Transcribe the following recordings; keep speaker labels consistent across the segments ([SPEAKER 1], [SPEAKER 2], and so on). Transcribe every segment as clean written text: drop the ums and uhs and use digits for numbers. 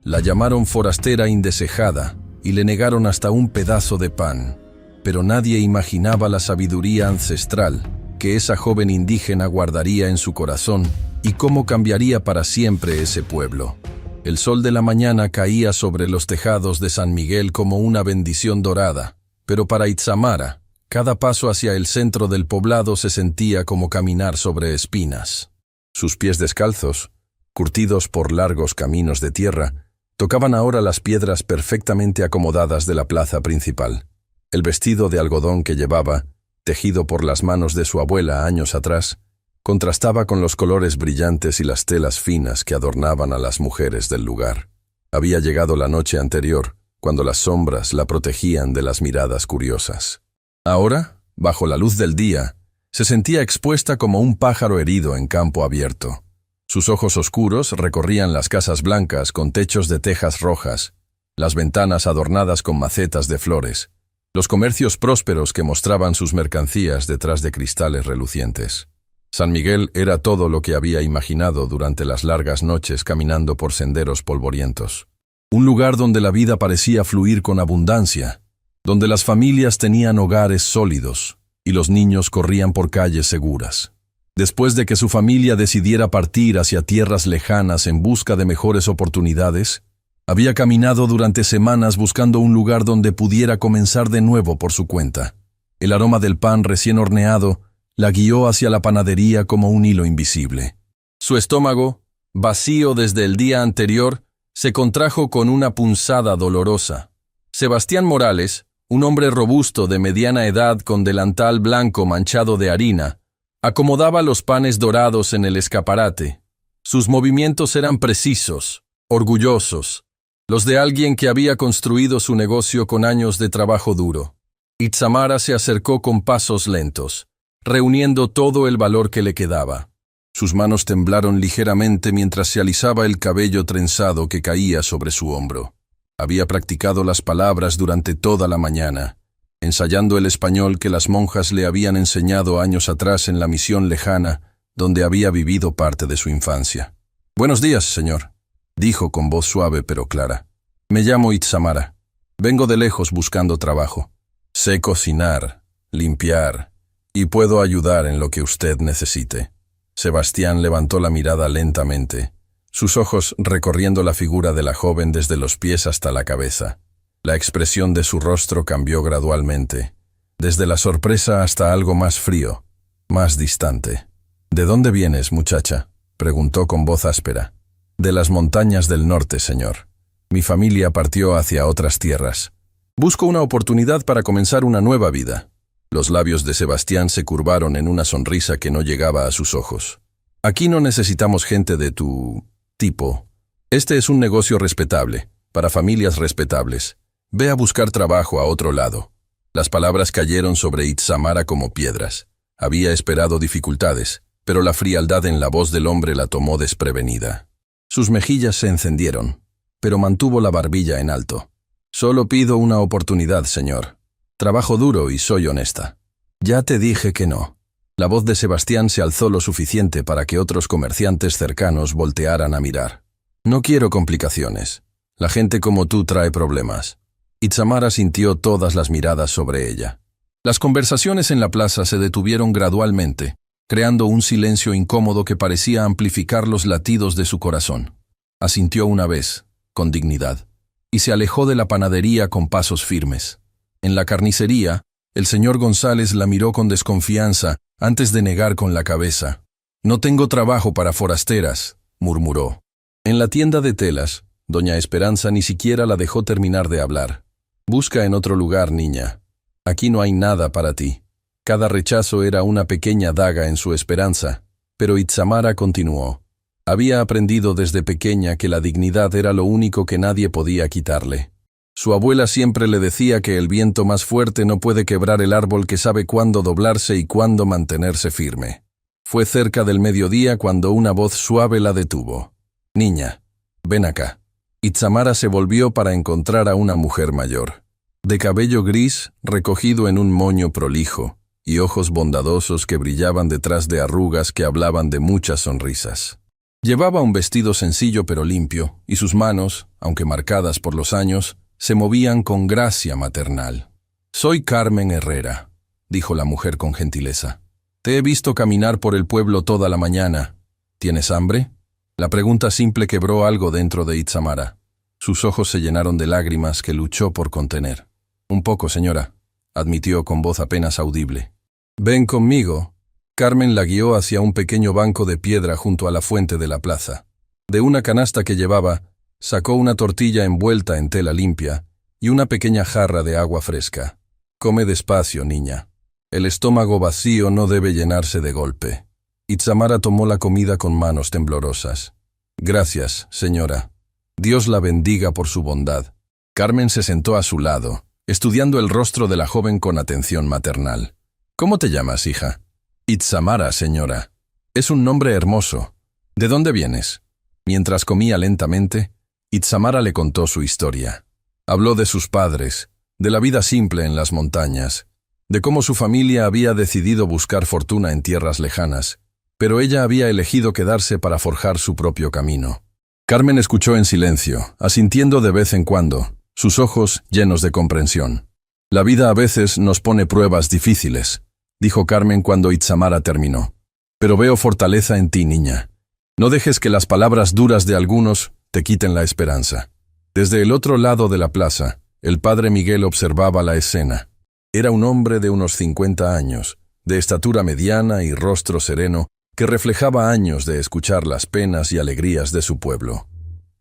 [SPEAKER 1] La llamaron forastera indesejada y le negaron hasta un pedazo de pan. Pero nadie imaginaba la sabiduría ancestral que esa joven indígena guardaría en su corazón y cómo cambiaría para siempre ese pueblo. El sol de la mañana caía sobre los tejados de San Miguel como una bendición dorada, pero para Itzamara, cada paso hacia el centro del poblado se sentía como caminar sobre espinas. Sus pies descalzos, curtidos por largos caminos de tierra, tocaban ahora las piedras perfectamente acomodadas de la plaza principal. El vestido de algodón que llevaba, tejido por las manos de su abuela años atrás, contrastaba con los colores brillantes y las telas finas que adornaban a las mujeres del lugar. Había llegado la noche anterior, cuando las sombras la protegían de las miradas curiosas. Ahora, bajo la luz del día, se sentía expuesta como un pájaro herido en campo abierto. Sus ojos oscuros recorrían las casas blancas con techos de tejas rojas, las ventanas adornadas con macetas de flores, los comercios prósperos que mostraban sus mercancías detrás de cristales relucientes. San Miguel era todo lo que había imaginado durante las largas noches caminando por senderos polvorientos. Un lugar donde la vida parecía fluir con abundancia, donde las familias tenían hogares sólidos y los niños corrían por calles seguras. Después de que su familia decidiera partir hacia tierras lejanas en busca de mejores oportunidades, había caminado durante semanas buscando un lugar donde pudiera comenzar de nuevo por su cuenta. El aroma del pan recién horneado la guió hacia la panadería como un hilo invisible. Su estómago, vacío desde el día anterior, se contrajo con una punzada dolorosa. Sebastián Morales, un hombre robusto de mediana edad con delantal blanco manchado de harina, acomodaba los panes dorados en el escaparate. Sus movimientos eran precisos, orgullosos, los de alguien que había construido su negocio con años de trabajo duro. Itzamara se acercó con pasos lentos, reuniendo todo el valor que le quedaba. Sus manos temblaron ligeramente mientras se alisaba el cabello trenzado que caía sobre su hombro. Había practicado las palabras durante toda la mañana, ensayando el español que las monjas le habían enseñado años atrás en la misión lejana, donde había vivido parte de su infancia. «Buenos días, señor», dijo con voz suave pero clara. «Me llamo Itzamara. Vengo de lejos buscando trabajo. Sé cocinar, limpiar, y puedo ayudar en lo que usted necesite». Sebastián levantó la mirada lentamente, sus ojos recorriendo la figura de la joven desde los pies hasta la cabeza. La expresión de su rostro cambió gradualmente, desde la sorpresa hasta algo más frío, más distante. «¿De dónde vienes, muchacha?», preguntó con voz áspera. «De las montañas del norte, señor. Mi familia partió hacia otras tierras. Busco una oportunidad para comenzar una nueva vida». Los labios de Sebastián se curvaron en una sonrisa que no llegaba a sus ojos. «Aquí no necesitamos gente de tu tipo. Este es un negocio respetable, para familias respetables. Ve a buscar trabajo a otro lado». Las palabras cayeron sobre Itzamara como piedras. Había esperado dificultades, pero la frialdad en la voz del hombre la tomó desprevenida. Sus mejillas se encendieron, pero mantuvo la barbilla en alto. «Solo pido una oportunidad, señor. Trabajo duro y soy honesta». «Ya te dije que no». La voz de Sebastián se alzó lo suficiente para que otros comerciantes cercanos voltearan a mirar. «No quiero complicaciones. La gente como tú trae problemas». Itzamara sintió todas las miradas sobre ella. Las conversaciones en la plaza se detuvieron gradualmente, creando un silencio incómodo que parecía amplificar los latidos de su corazón. Asintió una vez, con dignidad, y se alejó de la panadería con pasos firmes. En la carnicería, el señor González la miró con desconfianza antes de negar con la cabeza. «No tengo trabajo para forasteras», murmuró. En la tienda de telas, doña Esperanza ni siquiera la dejó terminar de hablar. «Busca en otro lugar, niña. Aquí no hay nada para ti». Cada rechazo era una pequeña daga en su esperanza, pero Itzamara continuó. Había aprendido desde pequeña que la dignidad era lo único que nadie podía quitarle. Su abuela siempre le decía que el viento más fuerte no puede quebrar el árbol que sabe cuándo doblarse y cuándo mantenerse firme. Fue cerca del mediodía cuando una voz suave la detuvo. «Niña, ven acá». Itzamara se volvió para encontrar a una mujer mayor, de cabello gris recogido en un moño prolijo, y ojos bondadosos que brillaban detrás de arrugas que hablaban de muchas sonrisas. Llevaba un vestido sencillo pero limpio, y sus manos, aunque marcadas por los años, se movían con gracia maternal. «Soy Carmen Herrera», dijo la mujer con gentileza. «Te he visto caminar por el pueblo toda la mañana. ¿Tienes hambre?». La pregunta simple quebró algo dentro de Itzamara. Sus ojos se llenaron de lágrimas que luchó por contener. «Un poco, señora», admitió con voz apenas audible. «Ven conmigo». Carmen la guió hacia un pequeño banco de piedra junto a la fuente de la plaza. De una canasta que llevaba, sacó una tortilla envuelta en tela limpia y una pequeña jarra de agua fresca. «Come despacio, niña. El estómago vacío no debe llenarse de golpe». Itzamara tomó la comida con manos temblorosas. «Gracias, señora. Dios la bendiga por su bondad». Carmen se sentó a su lado, estudiando el rostro de la joven con atención maternal. «¿Cómo te llamas, hija?» «Itzamara, señora. Es un nombre hermoso. ¿De dónde vienes?». Mientras comía lentamente, Itzamara le contó su historia. Habló de sus padres, de la vida simple en las montañas, de cómo su familia había decidido buscar fortuna en tierras lejanas, pero ella había elegido quedarse para forjar su propio camino. Carmen escuchó en silencio, asintiendo de vez en cuando, sus ojos llenos de comprensión. «La vida a veces nos pone pruebas difíciles», dijo Carmen cuando Itzamara terminó. «Pero veo fortaleza en ti, niña. No dejes que las palabras duras de algunos te quiten la esperanza». Desde el otro lado de la plaza, el padre Miguel observaba la escena. Era un hombre de unos 50 años, de estatura mediana y rostro sereno, que reflejaba años de escuchar las penas y alegrías de su pueblo.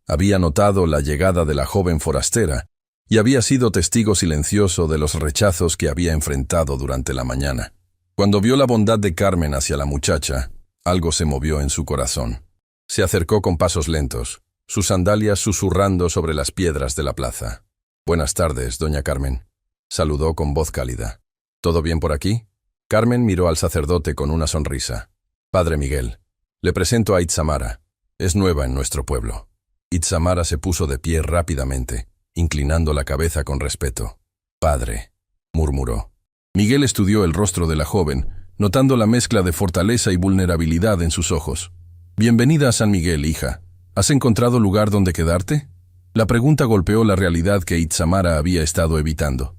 [SPEAKER 1] Había notado la llegada de la joven forastera y había sido testigo silencioso de los rechazos que había enfrentado durante la mañana. Cuando vio la bondad de Carmen hacia la muchacha, algo se movió en su corazón. Se acercó con pasos lentos, sus sandalias susurrando sobre las piedras de la plaza. «Buenas tardes, doña Carmen», saludó con voz cálida. «¿Todo bien por aquí?». Carmen miró al sacerdote con una sonrisa. «Padre Miguel, le presento a Itzamara. Es nueva en nuestro pueblo». Itzamara se puso de pie rápidamente, inclinando la cabeza con respeto. «Padre», murmuró. Miguel estudió el rostro de la joven, notando la mezcla de fortaleza y vulnerabilidad en sus ojos. «Bienvenida a San Miguel, hija. ¿Has encontrado lugar donde quedarte?». La pregunta golpeó la realidad que Itzamara había estado evitando.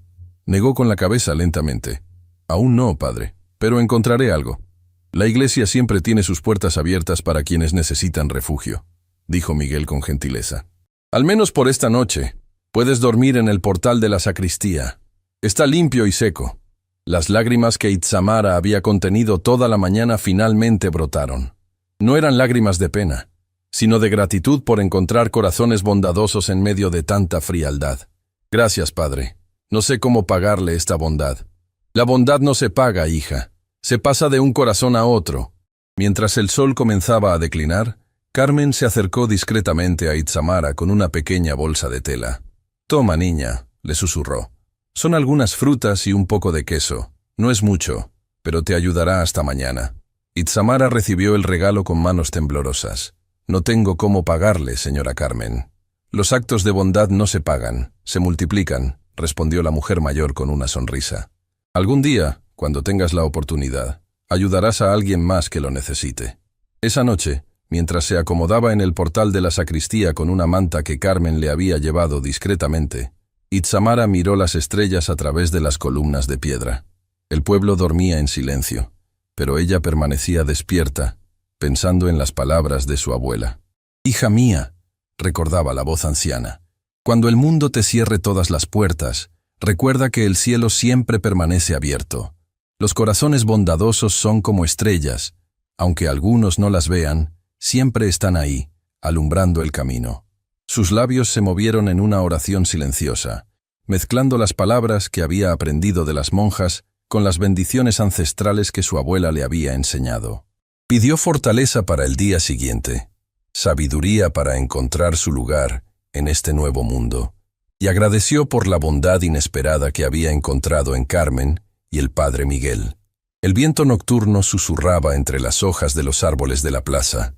[SPEAKER 1] Negó con la cabeza lentamente. «Aún no, padre, pero encontraré algo. La iglesia siempre tiene sus puertas abiertas para quienes necesitan refugio», dijo Miguel con gentileza. «Al menos por esta noche. Puedes dormir en el portal de la sacristía. Está limpio y seco». Las lágrimas que Itzamara había contenido toda la mañana finalmente brotaron. No eran lágrimas de pena, sino de gratitud por encontrar corazones bondadosos en medio de tanta frialdad. «Gracias, padre. No sé cómo pagarle esta bondad». «La bondad no se paga, hija. Se pasa de un corazón a otro». Mientras el sol comenzaba a declinar, Carmen se acercó discretamente a Itzamara con una pequeña bolsa de tela. «Toma, niña», le susurró. «Son algunas frutas y un poco de queso. No es mucho, pero te ayudará hasta mañana». Itzamara recibió el regalo con manos temblorosas. «No tengo cómo pagarle, señora Carmen». «Los actos de bondad no se pagan, se multiplican», respondió la mujer mayor con una sonrisa. «Algún día, cuando tengas la oportunidad, ayudarás a alguien más que lo necesite». Esa noche, mientras se acomodaba en el portal de la sacristía con una manta que Carmen le había llevado discretamente, Itzamara miró las estrellas a través de las columnas de piedra. El pueblo dormía en silencio, pero ella permanecía despierta, pensando en las palabras de su abuela. «Hija mía», recordaba la voz anciana, «cuando el mundo te cierre todas las puertas, recuerda que el cielo siempre permanece abierto. Los corazones bondadosos son como estrellas, aunque algunos no las vean, siempre están ahí, alumbrando el camino». Sus labios se movieron en una oración silenciosa, mezclando las palabras que había aprendido de las monjas con las bendiciones ancestrales que su abuela le había enseñado. Pidió fortaleza para el día siguiente, sabiduría para encontrar su lugar en este nuevo mundo, y agradeció por la bondad inesperada que había encontrado en Carmen y el padre Miguel. El viento nocturno susurraba entre las hojas de los árboles de la plaza,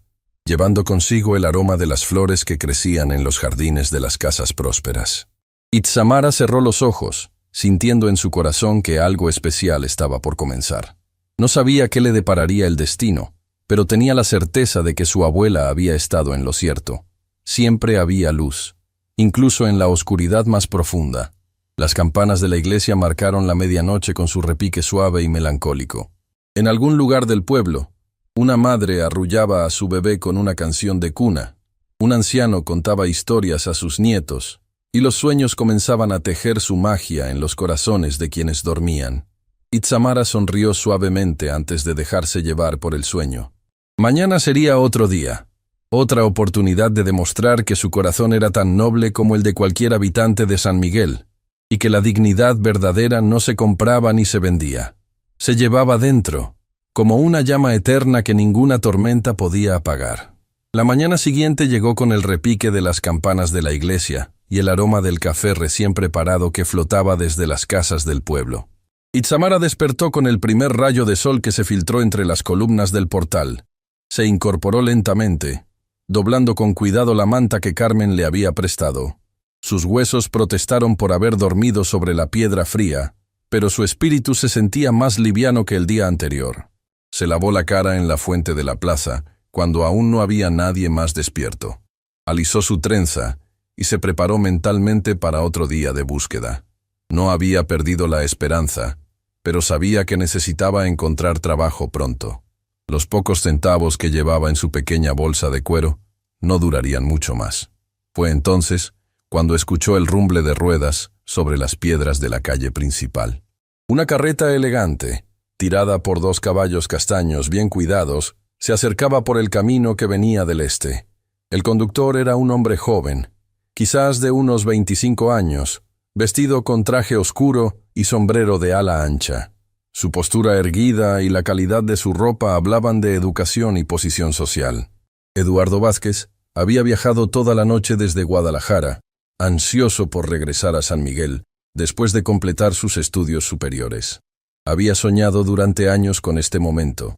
[SPEAKER 1] llevando consigo el aroma de las flores que crecían en los jardines de las casas prósperas. Itzamara cerró los ojos, sintiendo en su corazón que algo especial estaba por comenzar. No sabía qué le depararía el destino, pero tenía la certeza de que su abuela había estado en lo cierto. Siempre había luz, incluso en la oscuridad más profunda. Las campanas de la iglesia marcaron la medianoche con su repique suave y melancólico. En algún lugar del pueblo, una madre arrullaba a su bebé con una canción de cuna. Un anciano contaba historias a sus nietos, y los sueños comenzaban a tejer su magia en los corazones de quienes dormían. Itzamara sonrió suavemente antes de dejarse llevar por el sueño. Mañana sería otro día, otra oportunidad de demostrar que su corazón era tan noble como el de cualquier habitante de San Miguel, y que la dignidad verdadera no se compraba ni se vendía. Se llevaba dentro, como una llama eterna que ninguna tormenta podía apagar. La mañana siguiente llegó con el repique de las campanas de la iglesia y el aroma del café recién preparado que flotaba desde las casas del pueblo. Itzamara despertó con el primer rayo de sol que se filtró entre las columnas del portal. Se incorporó lentamente, doblando con cuidado la manta que Carmen le había prestado. Sus huesos protestaron por haber dormido sobre la piedra fría, pero su espíritu se sentía más liviano que el día anterior. Se lavó la cara en la fuente de la plaza, cuando aún no había nadie más despierto. Alisó su trenza y se preparó mentalmente para otro día de búsqueda. No había perdido la esperanza, pero sabía que necesitaba encontrar trabajo pronto. Los pocos centavos que llevaba en su pequeña bolsa de cuero no durarían mucho más. Fue entonces cuando escuchó el rumble de ruedas sobre las piedras de la calle principal. Una carreta elegante, tirada por 2 caballos castaños bien cuidados, se acercaba por el camino que venía del este. El conductor era un hombre joven, quizás de unos 25 años, vestido con traje oscuro y sombrero de ala ancha. Su postura erguida y la calidad de su ropa hablaban de educación y posición social. Eduardo Vázquez había viajado toda la noche desde Guadalajara, ansioso por regresar a San Miguel, después de completar sus estudios superiores. Había soñado durante años con este momento,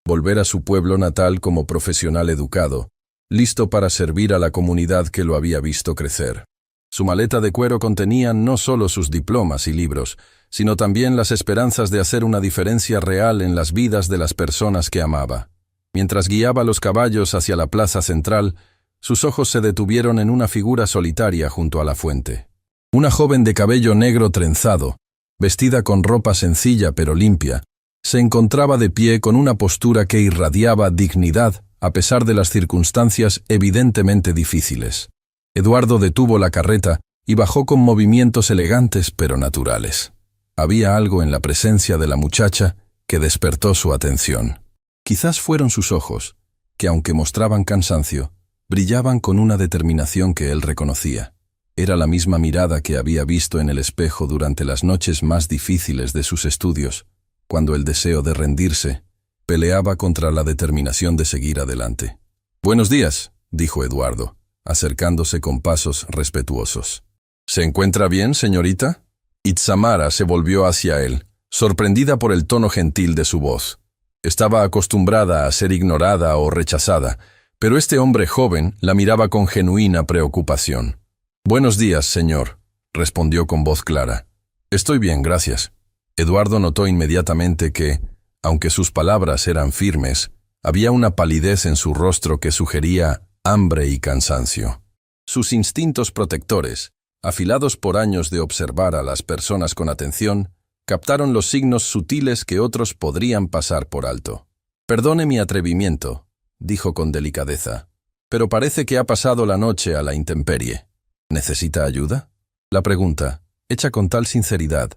[SPEAKER 1] volver a su pueblo natal como profesional educado, listo para servir a la comunidad que lo había visto crecer. Su maleta de cuero contenía no solo sus diplomas y libros, sino también las esperanzas de hacer una diferencia real en las vidas de las personas que amaba. Mientras guiaba los caballos hacia la plaza central, sus ojos se detuvieron en una figura solitaria junto a la fuente. Una joven de cabello negro trenzado, vestida con ropa sencilla pero limpia, se encontraba de pie con una postura que irradiaba dignidad a pesar de las circunstancias evidentemente difíciles. Eduardo detuvo la carreta y bajó con movimientos elegantes pero naturales. Había algo en la presencia de la muchacha que despertó su atención. Quizás fueron sus ojos, que aunque mostraban cansancio, brillaban con una determinación que él reconocía. Era la misma mirada que había visto en el espejo durante las noches más difíciles de sus estudios, cuando el deseo de rendirse peleaba contra la determinación de seguir adelante. «Buenos días», dijo Eduardo, acercándose con pasos respetuosos. «¿Se encuentra bien, señorita?» Itzamara se volvió hacia él, sorprendida por el tono gentil de su voz. Estaba acostumbrada a ser ignorada o rechazada, pero este hombre joven la miraba con genuina preocupación. «Buenos días, señor», respondió con voz clara. «Estoy bien, gracias». Eduardo notó inmediatamente que, aunque sus palabras eran firmes, había una palidez en su rostro que sugería hambre y cansancio. Sus instintos protectores, afilados por años de observar a las personas con atención, captaron los signos sutiles que otros podrían pasar por alto. «Perdone mi atrevimiento», dijo con delicadeza, «pero parece que ha pasado la noche a la intemperie. ¿Necesita ayuda?» La pregunta, hecha con tal sinceridad,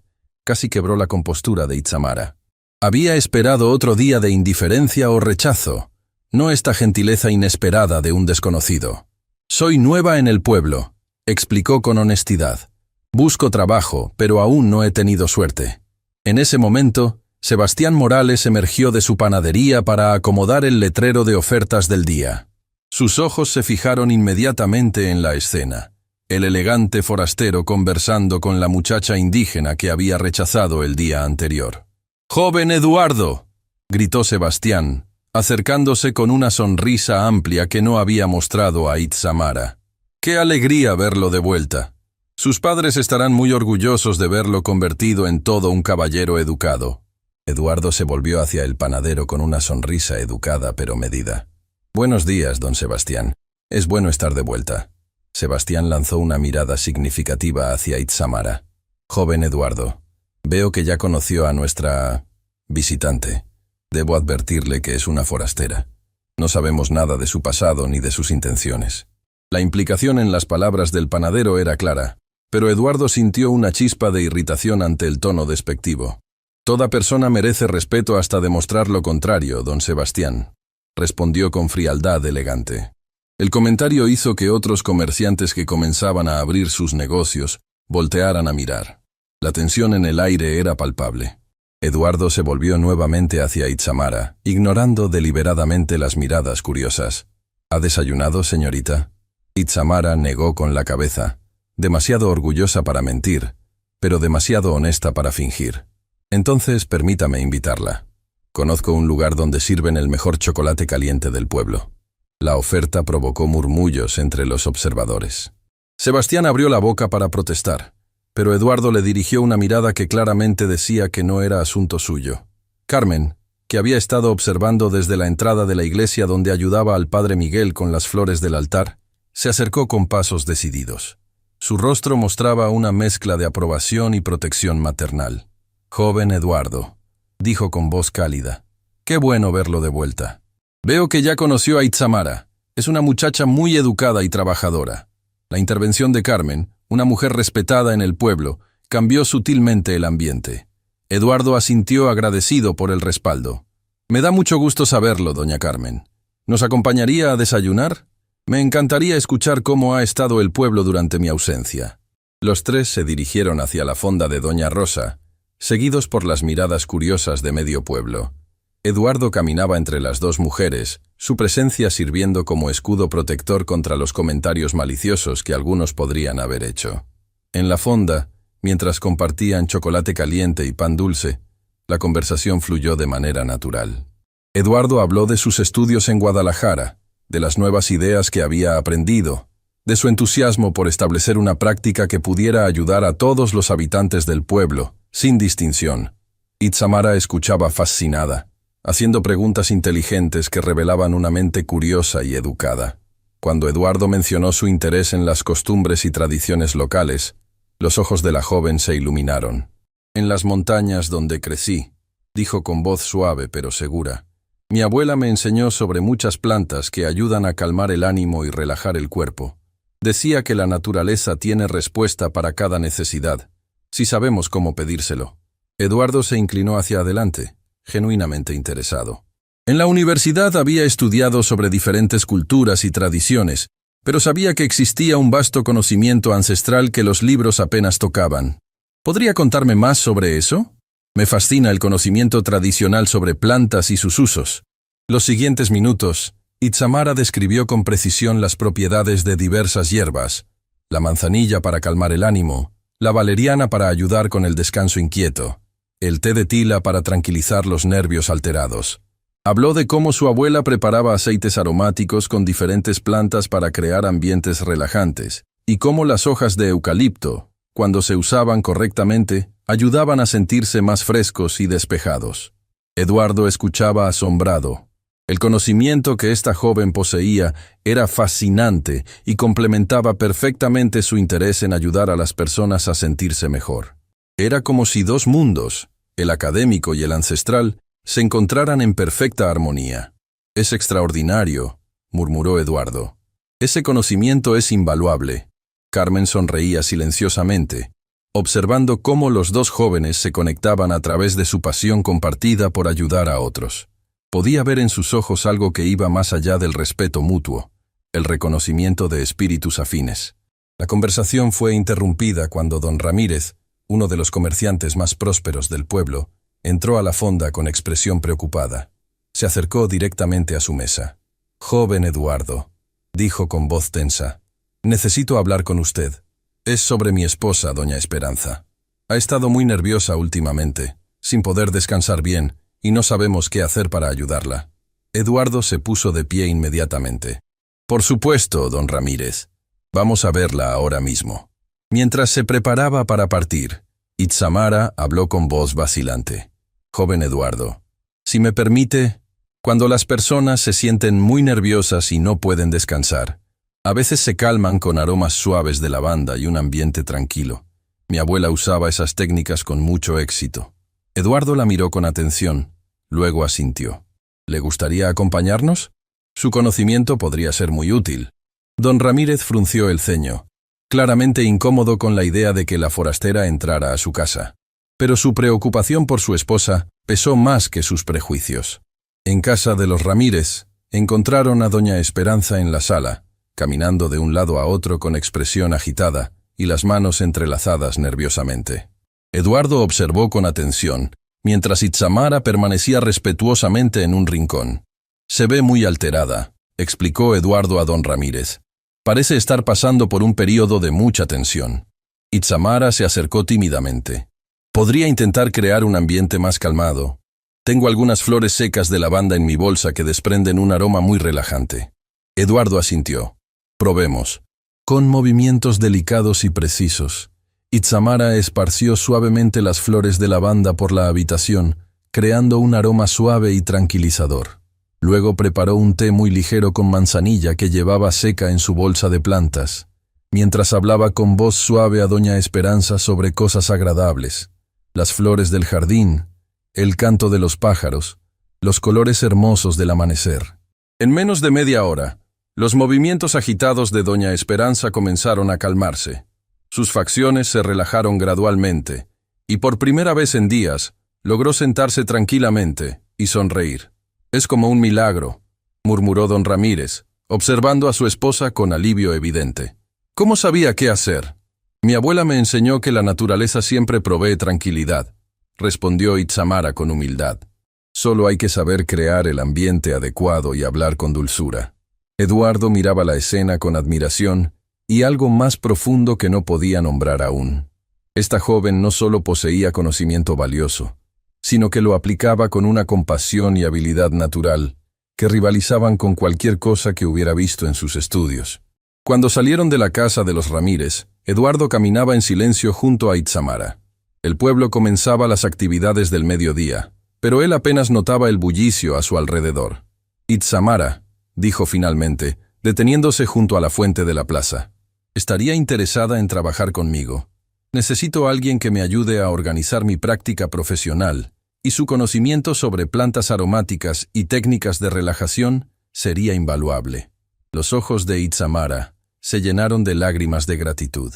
[SPEAKER 1] casi quebró la compostura de Itzamara. Había esperado otro día de indiferencia o rechazo, no esta gentileza inesperada de un desconocido. «Soy nueva en el pueblo», explicó con honestidad. «Busco trabajo, pero aún no he tenido suerte». En ese momento, Sebastián Morales emergió de su panadería para acomodar el letrero de ofertas del día. Sus ojos se fijaron inmediatamente en la escena. El elegante forastero conversando con la muchacha indígena que había rechazado el día anterior. «¡Joven Eduardo!», gritó Sebastián, acercándose con una sonrisa amplia que no había mostrado a Itzamara. «¡Qué alegría verlo de vuelta! Sus padres estarán muy orgullosos de verlo convertido en todo un caballero educado». Eduardo se volvió hacia el panadero con una sonrisa educada pero medida. «Buenos días, don Sebastián. Es bueno estar de vuelta». Sebastián lanzó una mirada significativa hacia Itzamara. «Joven Eduardo, veo que ya conoció a nuestra visitante. Debo advertirle que es una forastera. No sabemos nada de su pasado ni de sus intenciones». La implicación en las palabras del panadero era clara, pero Eduardo sintió una chispa de irritación ante el tono despectivo. «Toda persona merece respeto hasta demostrar lo contrario, don Sebastián», respondió con frialdad elegante. El comentario hizo que otros comerciantes que comenzaban a abrir sus negocios voltearan a mirar. La tensión en el aire era palpable. Eduardo se volvió nuevamente hacia Itzamara, ignorando deliberadamente las miradas curiosas. «¿Ha desayunado, señorita?» Itzamara negó con la cabeza, demasiado orgullosa para mentir, pero demasiado honesta para fingir. «Entonces permítame invitarla. Conozco un lugar donde sirven el mejor chocolate caliente del pueblo». La oferta provocó murmullos entre los observadores. Sebastián abrió la boca para protestar, pero Eduardo le dirigió una mirada que claramente decía que no era asunto suyo. Carmen, que había estado observando desde la entrada de la iglesia donde ayudaba al padre Miguel con las flores del altar, se acercó con pasos decididos. Su rostro mostraba una mezcla de aprobación y protección maternal. «Joven Eduardo», dijo con voz cálida, «qué bueno verlo de vuelta. Veo que ya conoció a Itzamara. Es una muchacha muy educada y trabajadora». La intervención de Carmen, una mujer respetada en el pueblo, cambió sutilmente el ambiente. Eduardo asintió agradecido por el respaldo. «Me da mucho gusto saberlo, doña Carmen. ¿Nos acompañaría a desayunar? Me encantaría escuchar cómo ha estado el pueblo durante mi ausencia». Los tres se dirigieron hacia la fonda de doña Rosa, seguidos por las miradas curiosas de medio pueblo. Eduardo caminaba entre las dos mujeres, su presencia sirviendo como escudo protector contra los comentarios maliciosos que algunos podrían haber hecho. En la fonda, mientras compartían chocolate caliente y pan dulce, la conversación fluyó de manera natural. Eduardo habló de sus estudios en Guadalajara, de las nuevas ideas que había aprendido, de su entusiasmo por establecer una práctica que pudiera ayudar a todos los habitantes del pueblo, sin distinción. Itzamara escuchaba fascinada, haciendo preguntas inteligentes que revelaban una mente curiosa y educada. Cuando Eduardo mencionó su interés en las costumbres y tradiciones locales, los ojos de la joven se iluminaron. «En las montañas donde crecí», dijo con voz suave pero segura, «mi abuela me enseñó sobre muchas plantas que ayudan a calmar el ánimo y relajar el cuerpo. Decía que la naturaleza tiene respuesta para cada necesidad, si sabemos cómo pedírselo». Eduardo se inclinó hacia adelante, genuinamente interesado. En la universidad había estudiado sobre diferentes culturas y tradiciones, pero sabía que existía un vasto conocimiento ancestral que los libros apenas tocaban. ¿Podría contarme más sobre eso? Me fascina el conocimiento tradicional sobre plantas y sus usos. Los siguientes minutos, Itzamara describió con precisión las propiedades de diversas hierbas: la manzanilla para calmar el ánimo, la valeriana para ayudar con el descanso inquieto, el té de tila para tranquilizar los nervios alterados. Habló de cómo su abuela preparaba aceites aromáticos con diferentes plantas para crear ambientes relajantes, y cómo las hojas de eucalipto, cuando se usaban correctamente, ayudaban a sentirse más frescos y despejados. Eduardo escuchaba asombrado. El conocimiento que esta joven poseía era fascinante y complementaba perfectamente su interés en ayudar a las personas a sentirse mejor. Era como si dos mundos, el académico y el ancestral, se encontraran en perfecta armonía. «Es extraordinario», murmuró Eduardo. «Ese conocimiento es invaluable». Carmen sonreía silenciosamente, observando cómo los dos jóvenes se conectaban a través de su pasión compartida por ayudar a otros. Podía ver en sus ojos algo que iba más allá del respeto mutuo, el reconocimiento de espíritus afines. La conversación fue interrumpida cuando don Ramírez, uno de los comerciantes más prósperos del pueblo, entró a la fonda con expresión preocupada. Se acercó directamente a su mesa. «Joven Eduardo», dijo con voz tensa, «necesito hablar con usted. Es sobre mi esposa, doña Esperanza. Ha estado muy nerviosa últimamente, sin poder descansar bien, y no sabemos qué hacer para ayudarla». Eduardo se puso de pie inmediatamente. «Por supuesto, don Ramírez. Vamos a verla ahora mismo». Mientras se preparaba para partir, Itzamara habló con voz vacilante. Joven Eduardo, si me permite, cuando las personas se sienten muy nerviosas y no pueden descansar, a veces se calman con aromas suaves de lavanda y un ambiente tranquilo. Mi abuela usaba esas técnicas con mucho éxito. Eduardo la miró con atención, luego asintió. ¿Le gustaría acompañarnos? Su conocimiento podría ser muy útil. Don Ramírez frunció el ceño, claramente incómodo con la idea de que la forastera entrara a su casa. Pero su preocupación por su esposa pesó más que sus prejuicios. En casa de los Ramírez, encontraron a doña Esperanza en la sala, caminando de un lado a otro con expresión agitada y las manos entrelazadas nerviosamente. Eduardo observó con atención, mientras Itzamara permanecía respetuosamente en un rincón. «Se ve muy alterada», explicó Eduardo a don Ramírez. «Parece estar pasando por un período de mucha tensión». Itzamara se acercó tímidamente. «Podría intentar crear un ambiente más calmado. Tengo algunas flores secas de lavanda en mi bolsa que desprenden un aroma muy relajante». Eduardo asintió. «Probemos». Con movimientos delicados y precisos, Itzamara esparció suavemente las flores de lavanda por la habitación, creando un aroma suave y tranquilizador. Luego preparó un té muy ligero con manzanilla que llevaba seca en su bolsa de plantas, mientras hablaba con voz suave a doña Esperanza sobre cosas agradables, las flores del jardín, el canto de los pájaros, los colores hermosos del amanecer. En menos de media hora, los movimientos agitados de doña Esperanza comenzaron a calmarse. Sus facciones se relajaron gradualmente, y por primera vez en días, logró sentarse tranquilamente y sonreír. «Es como un milagro», murmuró don Ramírez, observando a su esposa con alivio evidente. «¿Cómo sabía qué hacer?» «Mi abuela me enseñó que la naturaleza siempre provee tranquilidad», respondió Itzamara con humildad. «Solo hay que saber crear el ambiente adecuado y hablar con dulzura». Eduardo miraba la escena con admiración y algo más profundo que no podía nombrar aún. Esta joven no solo poseía conocimiento valioso, sino que lo aplicaba con una compasión y habilidad natural que rivalizaban con cualquier cosa que hubiera visto en sus estudios. Cuando salieron de la casa de los Ramírez, Eduardo caminaba en silencio junto a Itzamara. El pueblo comenzaba las actividades del mediodía, pero él apenas notaba el bullicio a su alrededor. «Itzamara», dijo finalmente, deteniéndose junto a la fuente de la plaza. «Estaría interesada en trabajar conmigo. Necesito a alguien que me ayude a organizar mi práctica profesional, y su conocimiento sobre plantas aromáticas y técnicas de relajación sería invaluable». Los ojos de Itzamara se llenaron de lágrimas de gratitud.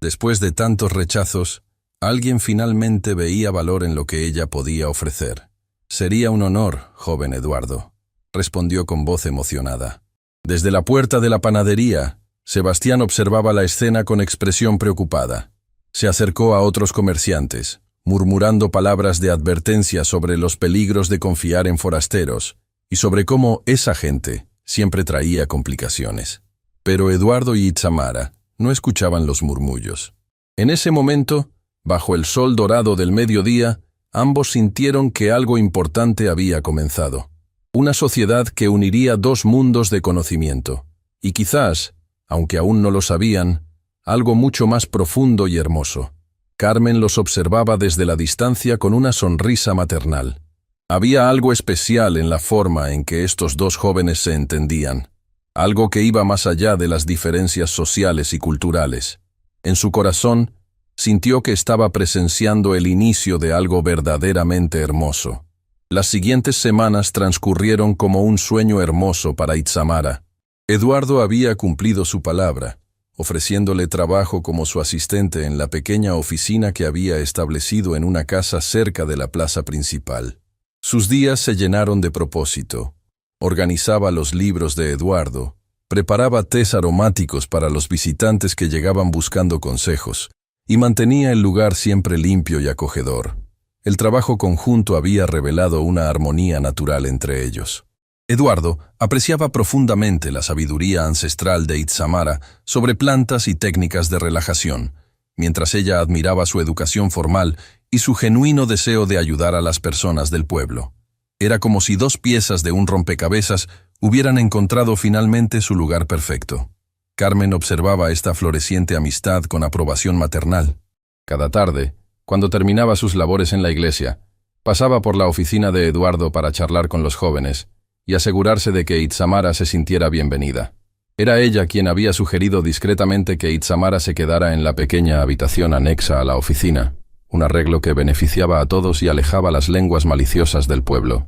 [SPEAKER 1] Después de tantos rechazos, alguien finalmente veía valor en lo que ella podía ofrecer. «Sería un honor, joven Eduardo», respondió con voz emocionada. Desde la puerta de la panadería, Sebastián observaba la escena con expresión preocupada. Se acercó a otros comerciantes, murmurando palabras de advertencia sobre los peligros de confiar en forasteros y sobre cómo esa gente siempre traía complicaciones. Pero Eduardo y Itzamara no escuchaban los murmullos. En ese momento, bajo el sol dorado del mediodía, ambos sintieron que algo importante había comenzado. Una sociedad que uniría dos mundos de conocimiento, y quizás, aunque aún no lo sabían, algo mucho más profundo y hermoso. Carmen los observaba desde la distancia con una sonrisa maternal. Había algo especial en la forma en que estos dos jóvenes se entendían, algo que iba más allá de las diferencias sociales y culturales. En su corazón, sintió que estaba presenciando el inicio de algo verdaderamente hermoso. Las siguientes semanas transcurrieron como un sueño hermoso para Itzamara. Eduardo había cumplido su palabra, ofreciéndole trabajo como su asistente en la pequeña oficina que había establecido en una casa cerca de la plaza principal. Sus días se llenaron de propósito. Organizaba los libros de Eduardo, preparaba tés aromáticos para los visitantes que llegaban buscando consejos, y mantenía el lugar siempre limpio y acogedor. El trabajo conjunto había revelado una armonía natural entre ellos. Eduardo apreciaba profundamente la sabiduría ancestral de Itzamara sobre plantas y técnicas de relajación, mientras ella admiraba su educación formal y su genuino deseo de ayudar a las personas del pueblo. Era como si dos piezas de un rompecabezas hubieran encontrado finalmente su lugar perfecto. Carmen observaba esta floreciente amistad con aprobación maternal. Cada tarde, cuando terminaba sus labores en la iglesia, Pasaba por la oficina de Eduardo para charlar con los jóvenes y asegurarse de que Itzamara se sintiera bienvenida. Era ella quien había sugerido discretamente que Itzamara se quedara en la pequeña habitación anexa a la oficina, un arreglo que beneficiaba a todos y alejaba las lenguas maliciosas del pueblo.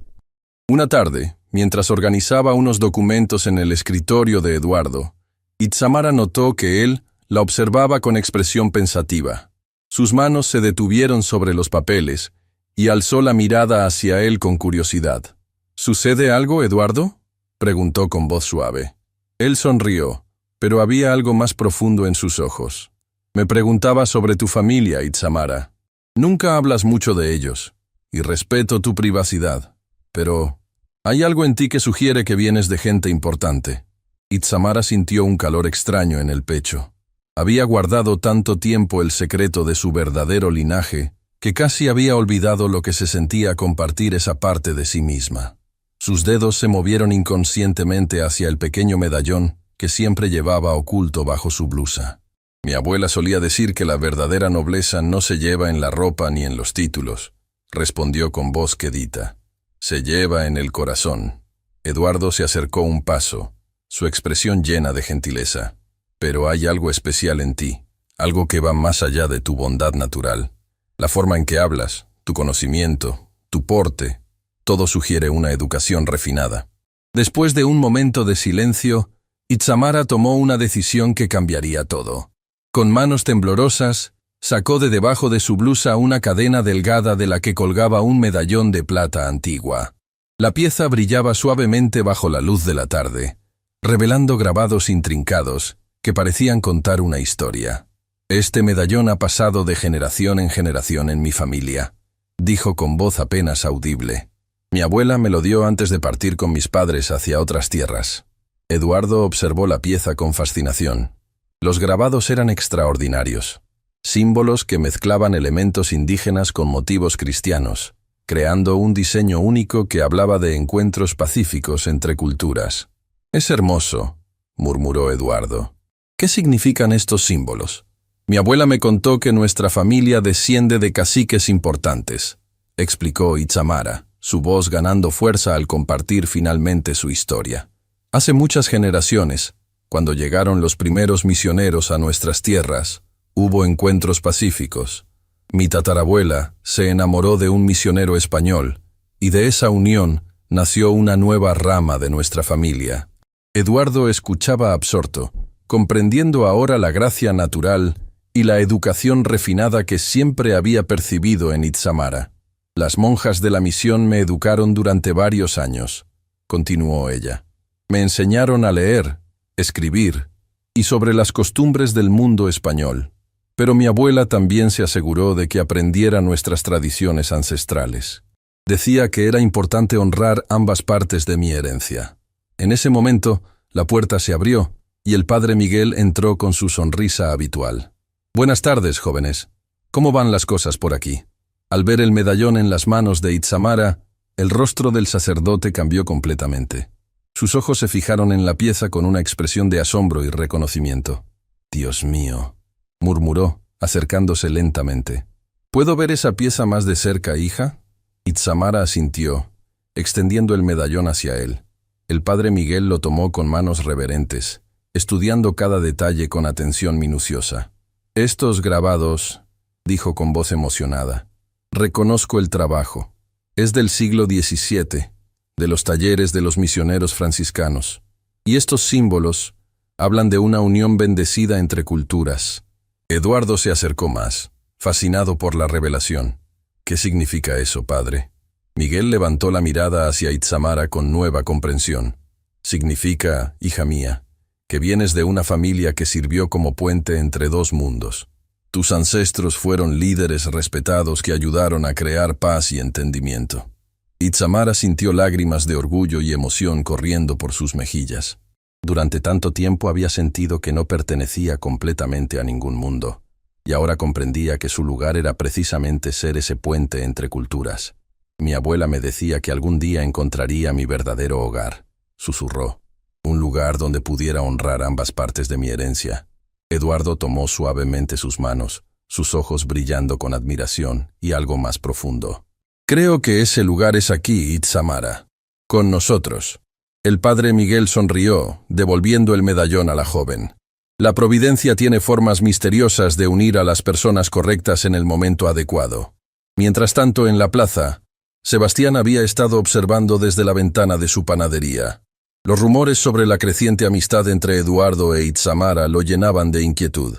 [SPEAKER 1] Una tarde, mientras organizaba unos documentos en el escritorio de Eduardo, Itzamara notó que él la observaba con expresión pensativa. Sus manos se detuvieron sobre los papeles y alzó la mirada hacia él con curiosidad. ¿Sucede algo, Eduardo?, preguntó con voz suave. Él sonrió, pero había algo más profundo en sus ojos. Me preguntaba sobre tu familia, Itzamara. Nunca hablas mucho de ellos, y respeto tu privacidad, pero hay algo en ti que sugiere que vienes de gente importante. Itzamara sintió un calor extraño en el pecho. Había guardado tanto tiempo el secreto de su verdadero linaje que casi había olvidado lo que se sentía compartir esa parte de sí misma. Sus dedos se movieron inconscientemente hacia el pequeño medallón que siempre llevaba oculto bajo su blusa. Mi abuela solía decir que la verdadera nobleza no se lleva en la ropa ni en los títulos, respondió con voz quedita. Se lleva en el corazón. Eduardo se acercó un paso, su expresión llena de gentileza. Pero hay algo especial en ti, algo que va más allá de tu bondad natural. La forma en que hablas, tu conocimiento, tu porte, todo sugiere una educación refinada. Después de un momento de silencio, Itzamara tomó una decisión que cambiaría todo. Con manos temblorosas, sacó de debajo de su blusa una cadena delgada de la que colgaba un medallón de plata antigua. La pieza brillaba suavemente bajo la luz de la tarde, revelando grabados intrincados que parecían contar una historia. Este medallón ha pasado de generación en generación en mi familia, dijo con voz apenas audible. Mi abuela me lo dio antes de partir con mis padres hacia otras tierras. Eduardo observó la pieza con fascinación. Los grabados eran extraordinarios, símbolos que mezclaban elementos indígenas con motivos cristianos, creando un diseño único que hablaba de encuentros pacíficos entre culturas. Es hermoso, murmuró Eduardo. ¿Qué significan estos símbolos? Mi abuela me contó que nuestra familia desciende de caciques importantes, explicó Itzamara, su voz ganando fuerza al compartir finalmente su historia. Hace muchas generaciones, cuando llegaron los primeros misioneros a nuestras tierras, hubo encuentros pacíficos. Mi tatarabuela se enamoró de un misionero español, y de esa unión nació una nueva rama de nuestra familia. Eduardo escuchaba absorto, comprendiendo ahora la gracia natural y la educación refinada que siempre había percibido en Itzamara. Las monjas de la misión me educaron durante varios años, continuó ella. Me enseñaron a leer, escribir y sobre las costumbres del mundo español. Pero mi abuela también se aseguró de que aprendiera nuestras tradiciones ancestrales. Decía que era importante honrar ambas partes de mi herencia. En ese momento, la puerta se abrió y el padre Miguel entró con su sonrisa habitual. Buenas tardes, jóvenes. ¿Cómo van las cosas por aquí? Al ver el medallón en las manos de Itzamara, el rostro del sacerdote cambió completamente. Sus ojos se fijaron en la pieza con una expresión de asombro y reconocimiento. Dios mío, murmuró, acercándose lentamente. ¿Puedo ver esa pieza más de cerca, hija? Itzamara asintió, extendiendo el medallón hacia él. El padre Miguel lo tomó con manos reverentes, estudiando cada detalle con atención minuciosa. Estos grabados, dijo con voz emocionada, reconozco el trabajo. Es del siglo XVII, de los talleres de los misioneros franciscanos. Y estos símbolos hablan de una unión bendecida entre culturas. Eduardo se acercó más, fascinado por la revelación. ¿Qué significa eso, padre? Miguel levantó la mirada hacia Itzamara con nueva comprensión. Significa, hija mía, que vienes de una familia que sirvió como puente entre dos mundos. Tus ancestros fueron líderes respetados que ayudaron a crear paz y entendimiento. Itzamara sintió lágrimas de orgullo y emoción corriendo por sus mejillas. Durante tanto tiempo había sentido que no pertenecía completamente a ningún mundo, y ahora comprendía que su lugar era precisamente ser ese puente entre culturas. Mi abuela me decía que algún día encontraría mi verdadero hogar, susurró. Un lugar donde pudiera honrar ambas partes de mi herencia. Eduardo tomó suavemente sus manos, sus ojos brillando con admiración y algo más profundo. Creo que ese lugar es aquí, Itzamara. Con nosotros. El padre Miguel sonrió, devolviendo el medallón a la joven. La providencia tiene formas misteriosas de unir a las personas correctas en el momento adecuado. Mientras tanto, en la plaza, Sebastián había estado observando desde la ventana de su panadería. Los rumores sobre la creciente amistad entre Eduardo e Itzamara lo llenaban de inquietud.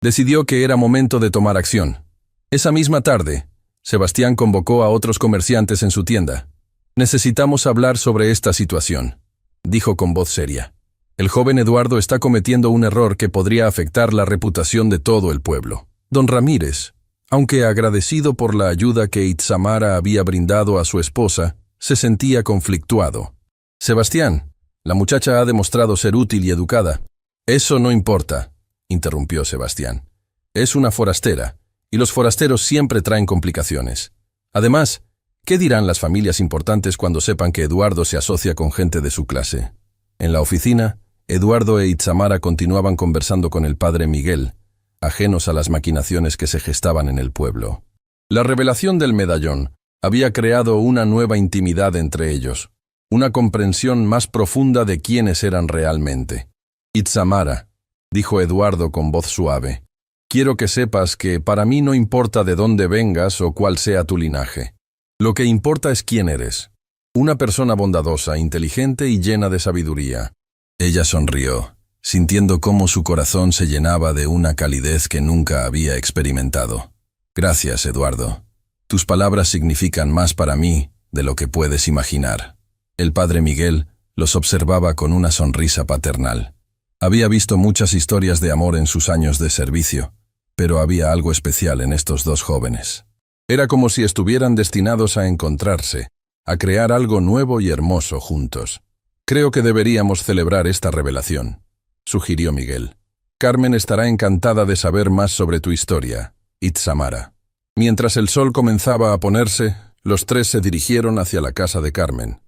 [SPEAKER 1] Decidió que era momento de tomar acción. Esa misma tarde, Sebastián convocó a otros comerciantes en su tienda. «Necesitamos hablar sobre esta situación», dijo con voz seria. «El joven Eduardo está cometiendo un error que podría afectar la reputación de todo el pueblo». Don Ramírez, aunque agradecido por la ayuda que Itzamara había brindado a su esposa, se sentía conflictuado. «Sebastián, la muchacha ha demostrado ser útil y educada». «Eso no importa», interrumpió Sebastián. «Es una forastera, y los forasteros siempre traen complicaciones. Además, ¿qué dirán las familias importantes cuando sepan que Eduardo se asocia con gente de su clase?» En la oficina, Eduardo e Itzamara continuaban conversando con el padre Miguel, ajenos a las maquinaciones que se gestaban en el pueblo. La revelación del medallón había creado una nueva intimidad entre ellos, una comprensión más profunda de quiénes eran realmente. «Itzamara», dijo Eduardo con voz suave, «quiero que sepas que para mí no importa de dónde vengas o cuál sea tu linaje. Lo que importa es quién eres. Una persona bondadosa, inteligente y llena de sabiduría». Ella sonrió, sintiendo cómo su corazón se llenaba de una calidez que nunca había experimentado. «Gracias, Eduardo. Tus palabras significan más para mí de lo que puedes imaginar». El padre Miguel los observaba con una sonrisa paternal. Había visto muchas historias de amor en sus años de servicio, pero había algo especial en estos dos jóvenes. Era como si estuvieran destinados a encontrarse, a crear algo nuevo y hermoso juntos. «Creo que deberíamos celebrar esta revelación», sugirió Miguel. «Carmen estará encantada de saber más sobre tu historia, Itzamara». Mientras el sol comenzaba a ponerse, los tres se dirigieron hacia la casa de Carmen.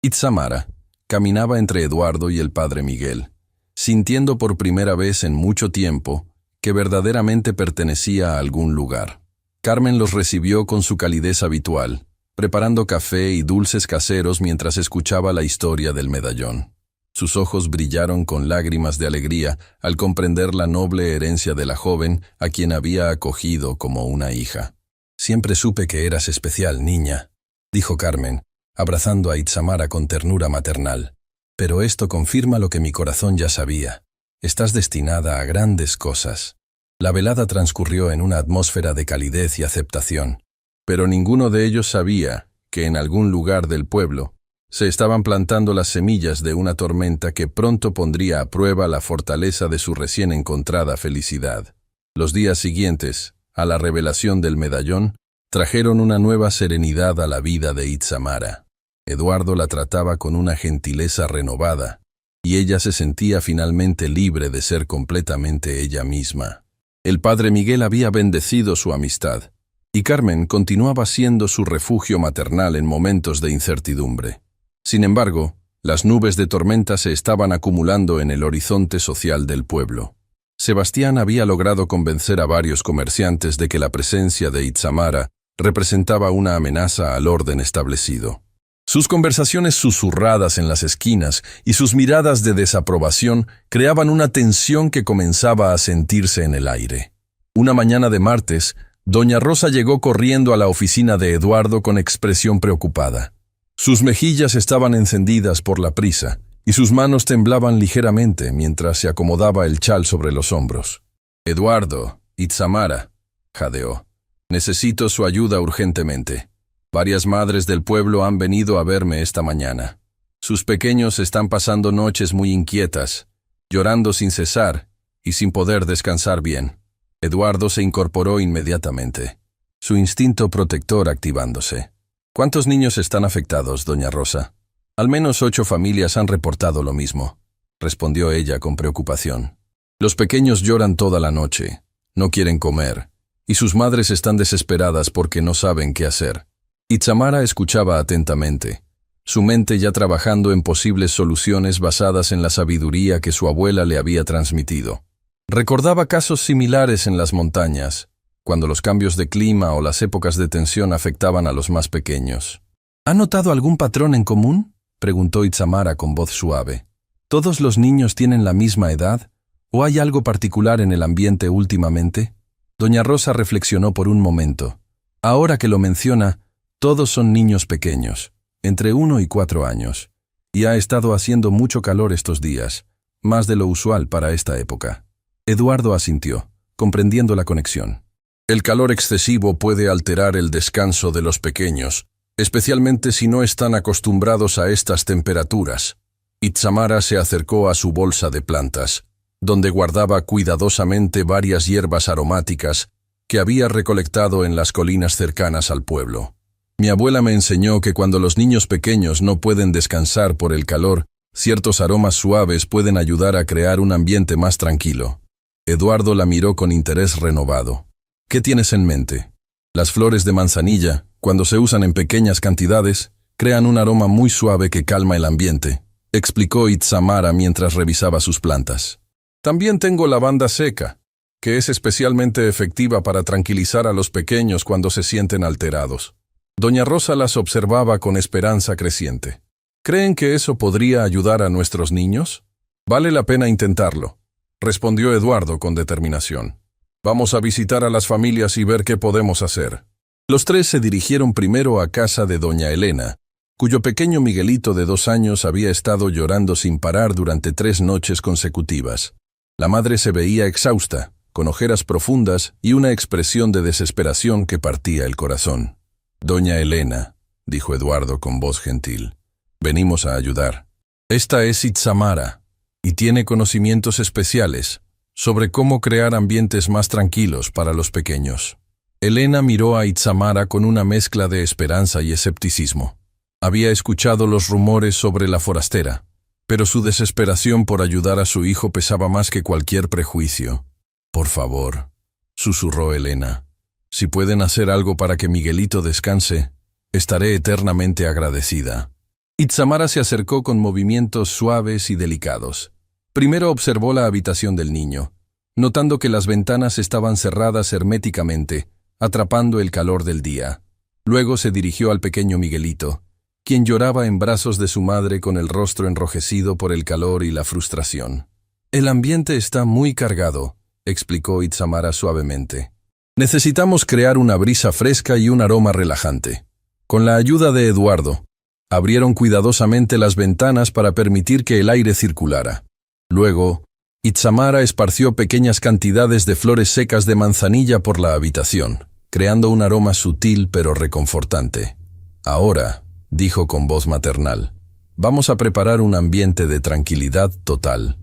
[SPEAKER 1] Itzamara caminaba entre Eduardo y el padre Miguel, sintiendo por primera vez en mucho tiempo que verdaderamente pertenecía a algún lugar. Carmen los recibió con su calidez habitual, preparando café y dulces caseros mientras escuchaba la historia del medallón. Sus ojos brillaron con lágrimas de alegría al comprender la noble herencia de la joven a quien había acogido como una hija. «Siempre supe que eras especial, niña», dijo Carmen, abrazando a Itzamara con ternura maternal. «Pero esto confirma lo que mi corazón ya sabía. Estás destinada a grandes cosas». La velada transcurrió en una atmósfera de calidez y aceptación, pero ninguno de ellos sabía que en algún lugar del pueblo se estaban plantando las semillas de una tormenta que pronto pondría a prueba la fortaleza de su recién encontrada felicidad. Los días siguientes, a la revelación del medallón, trajeron una nueva serenidad a la vida de Itzamara. Eduardo la trataba con una gentileza renovada, y ella se sentía finalmente libre de ser completamente ella misma. El padre Miguel había bendecido su amistad, y Carmen continuaba siendo su refugio maternal en momentos de incertidumbre. Sin embargo, las nubes de tormenta se estaban acumulando en el horizonte social del pueblo. Sebastián había logrado convencer a varios comerciantes de que la presencia de Itzamara representaba una amenaza al orden establecido. Sus conversaciones susurradas en las esquinas y sus miradas de desaprobación creaban una tensión que comenzaba a sentirse en el aire. Una mañana de martes, doña Rosa llegó corriendo a la oficina de Eduardo con expresión preocupada. Sus mejillas estaban encendidas por la prisa y sus manos temblaban ligeramente mientras se acomodaba el chal sobre los hombros. «Eduardo, Itzamara», jadeó. «Necesito su ayuda urgentemente. Varias madres del pueblo han venido a verme esta mañana. Sus pequeños están pasando noches muy inquietas, llorando sin cesar y sin poder descansar bien». Eduardo se incorporó inmediatamente, su instinto protector activándose. «¿Cuántos niños están afectados, doña Rosa?» «Al menos 8 familias han reportado lo mismo», respondió ella con preocupación. «Los pequeños lloran toda la noche, no quieren comer, y sus madres están desesperadas porque no saben qué hacer». Itzamara escuchaba atentamente, su mente ya trabajando en posibles soluciones basadas en la sabiduría que su abuela le había transmitido. Recordaba casos similares en las montañas, cuando los cambios de clima o las épocas de tensión afectaban a los más pequeños. ¿Ha notado algún patrón en común?, preguntó Itzamara con voz suave. ¿Todos los niños tienen la misma edad? ¿O hay algo particular en el ambiente últimamente? Doña Rosa reflexionó por un momento. Ahora que lo menciona, todos son niños pequeños, entre 1 y 4 años, y ha estado haciendo mucho calor estos días, más de lo usual para esta época. Eduardo asintió, comprendiendo la conexión. El calor excesivo puede alterar el descanso de los pequeños, especialmente si no están acostumbrados a estas temperaturas. Itzamara se acercó a su bolsa de plantas, donde guardaba cuidadosamente varias hierbas aromáticas que había recolectado en las colinas cercanas al pueblo. Mi abuela me enseñó que cuando los niños pequeños no pueden descansar por el calor, ciertos aromas suaves pueden ayudar a crear un ambiente más tranquilo. Eduardo la miró con interés renovado. ¿Qué tienes en mente? Las flores de manzanilla, cuando se usan en pequeñas cantidades, crean un aroma muy suave que calma el ambiente, explicó Itzamara mientras revisaba sus plantas. También tengo lavanda seca, que es especialmente efectiva para tranquilizar a los pequeños cuando se sienten alterados. Doña Rosa las observaba con esperanza creciente. ¿Creen que eso podría ayudar a nuestros niños? Vale la pena intentarlo, respondió Eduardo con determinación. Vamos a visitar a las familias y ver qué podemos hacer. Los tres se dirigieron primero a casa de doña Elena, cuyo pequeño Miguelito de 2 años había estado llorando sin parar durante 3 noches consecutivas. La madre se veía exhausta, con ojeras profundas y una expresión de desesperación que partía el corazón. Doña Elena, dijo Eduardo con voz gentil, venimos a ayudar. Esta es Itzamara, y tiene conocimientos especiales sobre cómo crear ambientes más tranquilos para los pequeños. Elena miró a Itzamara con una mezcla de esperanza y escepticismo. Había escuchado los rumores sobre la forastera, pero su desesperación por ayudar a su hijo pesaba más que cualquier prejuicio. Por favor, susurró Elena, si pueden hacer algo para que Miguelito descanse, estaré eternamente agradecida. Itzamara se acercó con movimientos suaves y delicados. Primero observó la habitación del niño, notando que las ventanas estaban cerradas herméticamente, atrapando el calor del día. Luego se dirigió al pequeño Miguelito, quien lloraba en brazos de su madre con el rostro enrojecido por el calor y la frustración. El ambiente está muy cargado, explicó Itzamara suavemente. Necesitamos crear una brisa fresca y un aroma relajante. Con la ayuda de Eduardo, abrieron cuidadosamente las ventanas para permitir que el aire circulara. Luego, Itzamara esparció pequeñas cantidades de flores secas de manzanilla por la habitación, creando un aroma sutil pero reconfortante. Ahora, dijo con voz maternal, vamos a preparar un ambiente de tranquilidad total.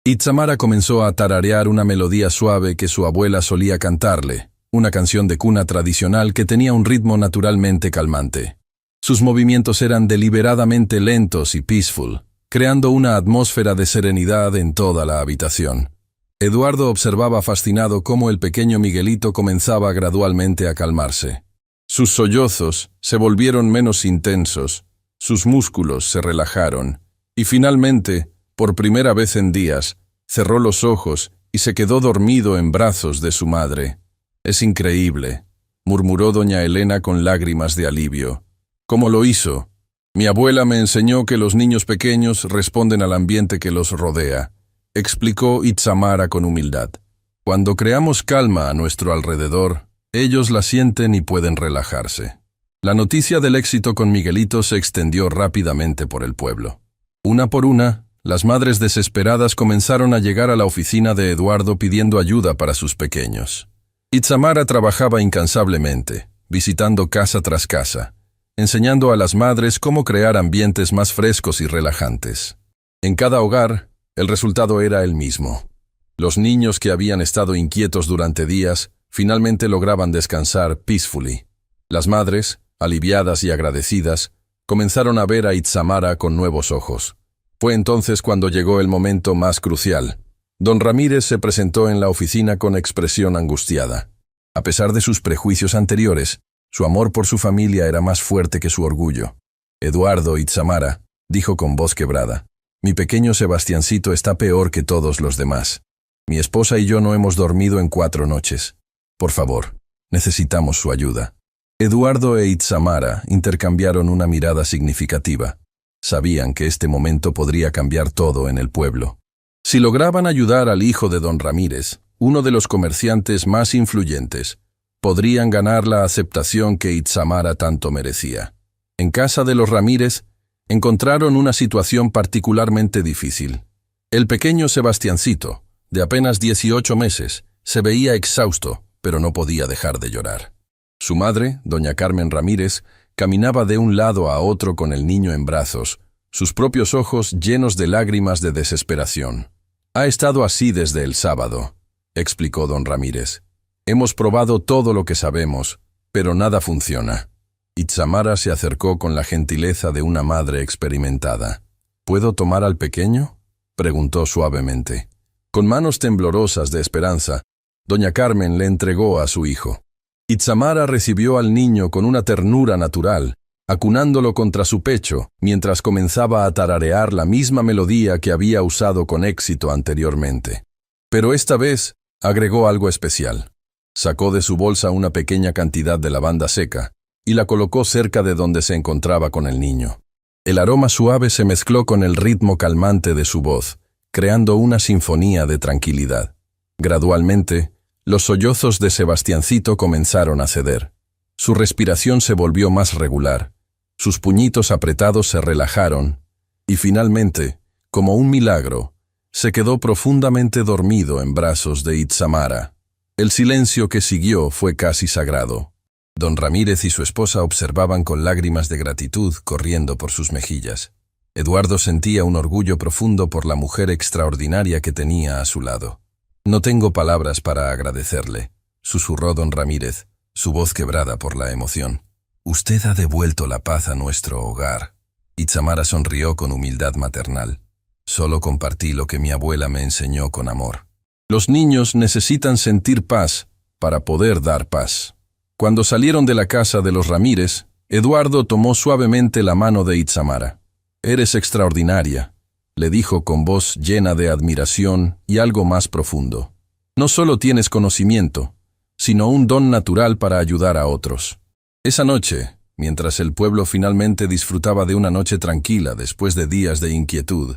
[SPEAKER 1] Itzamara comenzó a tararear una melodía suave que su abuela solía cantarle, una canción de cuna tradicional que tenía un ritmo naturalmente calmante. Sus movimientos eran deliberadamente lentos y peaceful, creando una atmósfera de serenidad en toda la habitación. Eduardo observaba fascinado cómo el pequeño Miguelito comenzaba gradualmente a calmarse. Sus sollozos se volvieron menos intensos, sus músculos se relajaron, y finalmente, por primera vez en días, cerró los ojos y se quedó dormido en brazos de su madre. Es increíble, murmuró doña Elena con lágrimas de alivio. ¿Cómo lo hizo? Mi abuela me enseñó que los niños pequeños responden al ambiente que los rodea, explicó Itzamara con humildad. Cuando creamos calma a nuestro alrededor, ellos la sienten y pueden relajarse. La noticia del éxito con Miguelito se extendió rápidamente por el pueblo. Una por una, las madres desesperadas comenzaron a llegar a la oficina de Eduardo pidiendo ayuda para sus pequeños. Itzamara trabajaba incansablemente, visitando casa tras casa, enseñando a las madres cómo crear ambientes más frescos y relajantes. En cada hogar, el resultado era el mismo. Los niños que habían estado inquietos durante días, finalmente lograban descansar peacefully. Las madres, aliviadas y agradecidas, comenzaron a ver a Itzamara con nuevos ojos. Fue entonces cuando llegó el momento más crucial. Don Ramírez se presentó en la oficina con expresión angustiada. A pesar de sus prejuicios anteriores, su amor por su familia era más fuerte que su orgullo. Eduardo, Itzamara, dijo con voz quebrada, mi pequeño Sebastiancito está peor que todos los demás. Mi esposa y yo no hemos dormido en 4 noches. Por favor, Necesitamos su ayuda. Eduardo e Itzamara intercambiaron una mirada significativa. Sabían que este momento podría cambiar todo en el pueblo. Si lograban ayudar al hijo de don Ramírez, uno de los comerciantes más influyentes, podrían ganar la aceptación que Itzamara tanto merecía. En casa de los Ramírez, encontraron una situación particularmente difícil. El pequeño Sebastiancito, de apenas 18 meses, se veía exhausto, pero no podía dejar de llorar. Su madre, doña Carmen Ramírez, caminaba de un lado a otro con el niño en brazos, sus propios ojos llenos de lágrimas de desesperación. «Ha estado así desde el sábado», explicó don Ramírez. «Hemos probado todo lo que sabemos, pero nada funciona». Itzamara se acercó con la gentileza de una madre experimentada. «¿Puedo tomar al pequeño?», preguntó suavemente. Con manos temblorosas de esperanza, doña Carmen le entregó a su hijo. Itzamara recibió al niño con una ternura natural, acunándolo contra su pecho, mientras comenzaba a tararear la misma melodía que había usado con éxito anteriormente. Pero esta vez agregó algo especial. Sacó de su bolsa una pequeña cantidad de lavanda seca y la colocó cerca de donde se encontraba con el niño. El aroma suave se mezcló con el ritmo calmante de su voz, creando una sinfonía de tranquilidad. Gradualmente, los sollozos de Sebastiancito comenzaron a ceder. Su respiración se volvió más regular, sus puñitos apretados se relajaron, y finalmente, como un milagro, se quedó profundamente dormido en brazos de Itzamara. El silencio que siguió fue casi sagrado. Don Ramírez y su esposa observaban con lágrimas de gratitud corriendo por sus mejillas. Eduardo sentía un orgullo profundo por la mujer extraordinaria que tenía a su lado. «No tengo palabras para agradecerle», susurró don Ramírez, su voz quebrada por la emoción. «Usted ha devuelto la paz a nuestro hogar». Itzamara sonrió con humildad maternal. «Solo compartí lo que mi abuela me enseñó con amor». Los niños necesitan sentir paz para poder dar paz. Cuando salieron de la casa de los Ramírez, Eduardo tomó suavemente la mano de Itzamara. «Eres extraordinaria», le dijo con voz llena de admiración y algo más profundo. «No solo tienes conocimiento, sino un don natural para ayudar a otros». Esa noche, mientras el pueblo finalmente disfrutaba de una noche tranquila después de días de inquietud,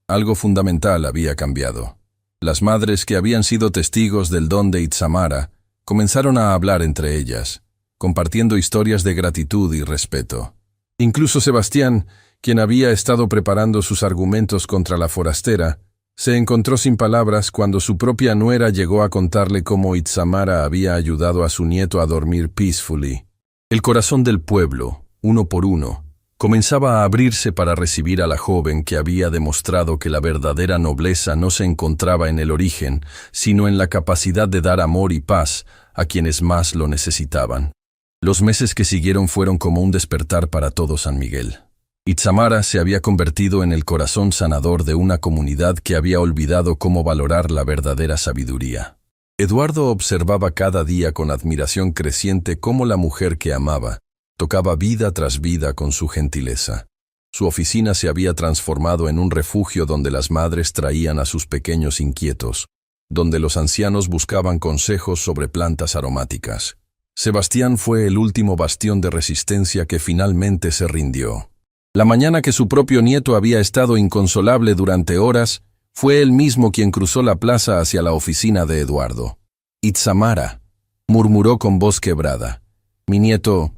[SPEAKER 1] algo fundamental había cambiado. Las madres que habían sido testigos del don de Itzamara comenzaron a hablar entre ellas, compartiendo historias de gratitud y respeto. Incluso Sebastián, quien había estado preparando sus argumentos contra la forastera, se encontró sin palabras cuando su propia nuera llegó a contarle cómo Itzamara había ayudado a su nieto a dormir peacefully. El corazón del pueblo, uno por uno, comenzaba a abrirse para recibir a la joven que había demostrado que la verdadera nobleza no se encontraba en el origen, sino en la capacidad de dar amor y paz a quienes más lo necesitaban. Los meses que siguieron fueron como un despertar para todo San Miguel. Itzamara se había convertido en el corazón sanador de una comunidad que había olvidado cómo valorar la verdadera sabiduría. Eduardo observaba cada día con admiración creciente cómo la mujer que amaba tocaba vida tras vida con su gentileza. Su oficina se había transformado en un refugio donde las madres traían a sus pequeños inquietos, donde los ancianos buscaban consejos sobre plantas aromáticas. Sebastián fue el último bastión de resistencia que finalmente se rindió. La mañana que su propio nieto había estado inconsolable durante horas, fue él mismo quien cruzó la plaza hacia la oficina de Eduardo. «Itzamara», murmuró con voz quebrada. «Mi nieto,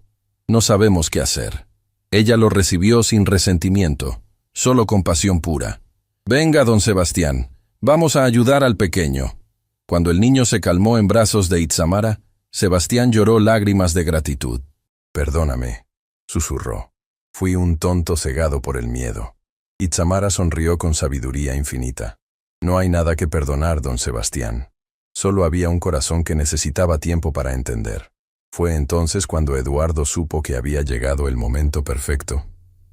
[SPEAKER 1] no sabemos qué hacer». Ella lo recibió sin resentimiento, solo compasión pura. «Venga, don Sebastián, vamos a ayudar al pequeño». Cuando el niño se calmó en brazos de Itzamara, Sebastián lloró lágrimas de gratitud. «Perdóname», susurró. «Fui un tonto cegado por el miedo». Itzamara sonrió con sabiduría infinita. «No hay nada que perdonar, don Sebastián. Solo había un corazón que necesitaba tiempo para entender». Fue entonces cuando Eduardo supo que había llegado el momento perfecto.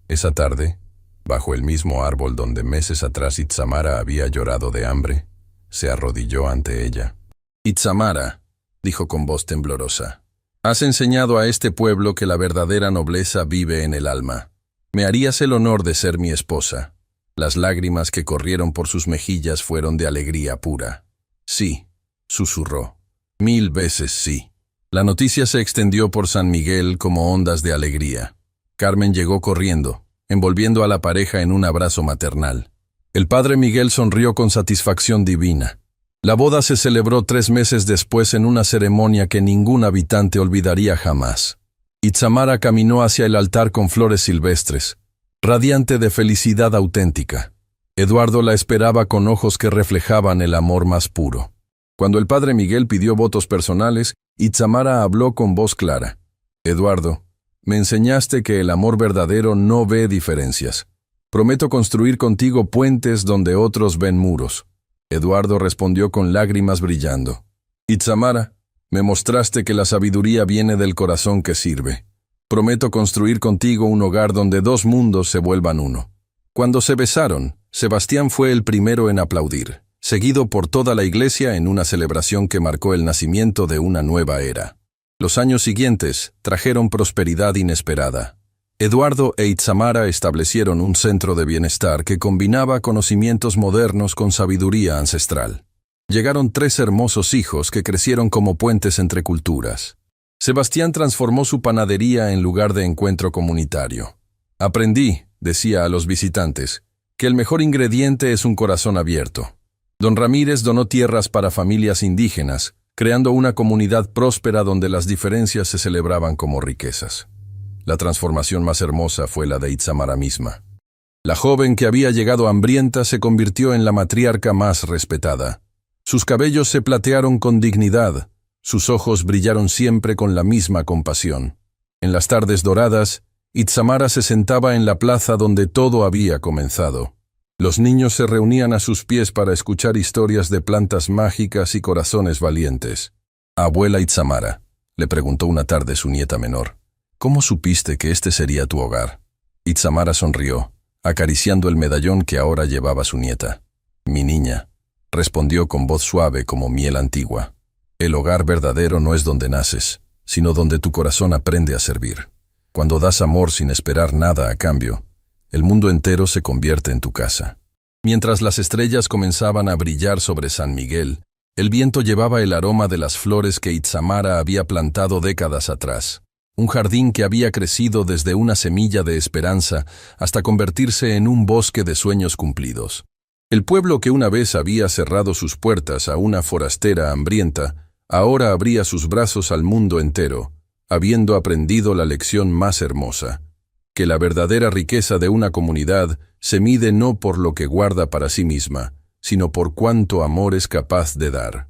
[SPEAKER 1] Esa tarde, bajo el mismo árbol donde meses atrás Itzamara había llorado de hambre, se arrodilló ante ella. «Itzamara», dijo con voz temblorosa, «has enseñado a este pueblo que la verdadera nobleza vive en el alma. Me harías el honor de ser mi esposa». Las lágrimas que corrieron por sus mejillas fueron de alegría pura. «Sí», susurró, «1000 veces sí». La noticia se extendió por San Miguel como ondas de alegría. Carmen llegó corriendo, envolviendo a la pareja en un abrazo maternal. El padre Miguel sonrió con satisfacción divina. La boda se celebró 3 meses después en una ceremonia que ningún habitante olvidaría jamás. Itzamara caminó hacia el altar con flores silvestres, radiante de felicidad auténtica. Eduardo la esperaba con ojos que reflejaban el amor más puro. Cuando el padre Miguel pidió votos personales, Itzamara habló con voz clara. «Eduardo, me enseñaste que el amor verdadero no ve diferencias. Prometo construir contigo puentes donde otros ven muros». Eduardo respondió con lágrimas brillando. «Itzamara, me mostraste que la sabiduría viene del corazón que sirve. Prometo construir contigo un hogar donde 2 mundos se vuelvan uno». Cuando se besaron, Sebastián fue el primero en aplaudir, seguido por toda la iglesia en una celebración que marcó el nacimiento de una nueva era. Los años siguientes trajeron prosperidad inesperada. Eduardo e Itzamara establecieron un centro de bienestar que combinaba conocimientos modernos con sabiduría ancestral. Llegaron 3 hermosos hijos que crecieron como puentes entre culturas. Sebastián transformó su panadería en lugar de encuentro comunitario. «Aprendí», decía a los visitantes, «que el mejor ingrediente es un corazón abierto». Don Ramírez donó tierras para familias indígenas, creando una comunidad próspera donde las diferencias se celebraban como riquezas. La transformación más hermosa fue la de Itzamara misma. La joven que había llegado hambrienta se convirtió en la matriarca más respetada. Sus cabellos se platearon con dignidad, sus ojos brillaron siempre con la misma compasión. En las tardes doradas, Itzamara se sentaba en la plaza donde todo había comenzado. Los niños se reunían a sus pies para escuchar historias de plantas mágicas y corazones valientes. «Abuela Itzamara», le preguntó una tarde su nieta menor, «¿cómo supiste que este sería tu hogar?» Itzamara sonrió, acariciando el medallón que ahora llevaba su nieta. «Mi niña», respondió con voz suave como miel antigua, «el hogar verdadero no es donde naces, sino donde tu corazón aprende a servir. Cuando das amor sin esperar nada a cambio, el mundo entero se convierte en tu casa». Mientras las estrellas comenzaban a brillar sobre San Miguel, el viento llevaba el aroma de las flores que Itzamara había plantado décadas atrás. Un jardín que había crecido desde una semilla de esperanza hasta convertirse en un bosque de sueños cumplidos. El pueblo que una vez había cerrado sus puertas a una forastera hambrienta, ahora abría sus brazos al mundo entero, habiendo aprendido la lección más hermosa, que la verdadera riqueza de una comunidad se mide no por lo que guarda para sí misma, sino por cuánto amor es capaz de dar.